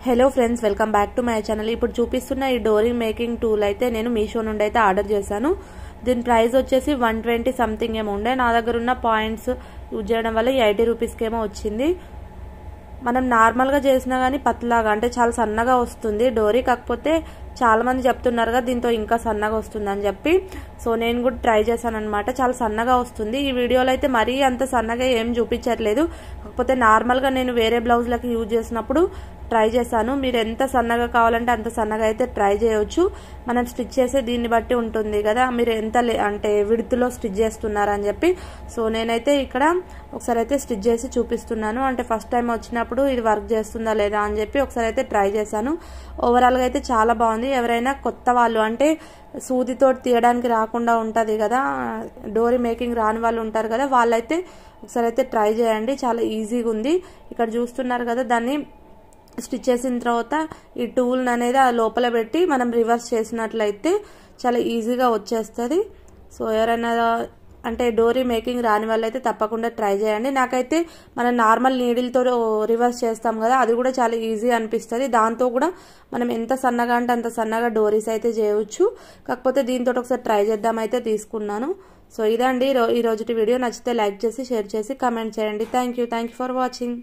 Hello friends, welcome back to my channel. ఇప్పుడు చూపిస్తున్న ఈ డోరీ మేకింగ్ టూల్ అయితే నేను మీషో నుండి అయితే ఆర్డర్ చేశాను. దీని ప్రైస్ వచ్చేసి 120 సంథింగ్ ఏమో ఉండే. నా దగ్గర ఉన్న పాయింట్స్ యూజ్ చేయడం వల్ల 80 రూపీస్కి ఏమో వచ్చింది. మనం నార్మల్గా చేసినా కానీ పతలాగా అంటే చాలా సన్నగా వస్తుంది డోరీ. కాకపోతే చాలా మంది చెప్తున్నారు కదా దీంతో ఇంకా సన్నగా వస్తుంది అని చెప్పి, సో నేను కూడా ట్రై చేశాను అనమాట. చాలా సన్నగా వస్తుంది. ఈ వీడియోలో అయితే మరీ అంత సన్నగా ఏం చూపించట్లేదు, కాకపోతే నార్మల్గా నేను వేరే బ్లౌజ్లకి యూజ్ చేసినప్పుడు ట్రై చేశాను. మీరు ఎంత సన్నగా కావాలంటే అంత సన్నగా అయితే ట్రై చేయవచ్చు. మనం స్టిచ్ చేసే దీన్ని బట్టి ఉంటుంది కదా, మీరు ఎంత అంటే విడుతులో స్టిచ్ చేస్తున్నారని చెప్పి. సో నేనైతే ఇక్కడ ఒకసారి అయితే స్టిచ్ చేసి చూపిస్తున్నాను. అంటే ఫస్ట్ టైం వచ్చినప్పుడు ఇది వర్క్ చేస్తుందా లేదా అని చెప్పి ఒకసారి అయితే ట్రై చేశాను. ఓవరాల్గా అయితే చాలా బాగుంది. ఎవరైనా కొత్త వాళ్ళు అంటే సూదితో తీయడానికి రాకుండా ఉంటుంది కదా, డోరీ మేకింగ్ రాని వాళ్ళు ఉంటారు కదా, వాళ్ళైతే ఒకసారి అయితే ట్రై చేయండి. చాలా ఈజీగా ఉంది. ఇక్కడ చూస్తున్నారు కదా, దాన్ని స్టిచ్ చేసిన తర్వాత ఈ టూల్ అనేది ఆ లోపల పెట్టి మనం రివర్స్ చేసినట్లయితే చాలా ఈజీగా వచ్చేస్తుంది. సో ఎవరైనా అంటే డోరీ మేకింగ్ రాని వాళ్ళైతే తప్పకుండా ట్రై చేయండి. నాకైతే మనం నార్మల్ నీడిల్తో రివర్స్ చేస్తాం కదా, అది కూడా చాలా ఈజీ అనిపిస్తుంది. దాంతో కూడా మనం ఎంత సన్నగా అంటే అంత సన్నగా డోరీస్ అయితే చేయవచ్చు. కాకపోతే దీంతో ఒకసారి ట్రై చేద్దామైతే తీసుకున్నాను. సో ఇదండి ఈ రోజుటి వీడియో. నచ్చితే లైక్ చేసి షేర్ చేసి కామెంట్ చేయండి. Thank you for watching.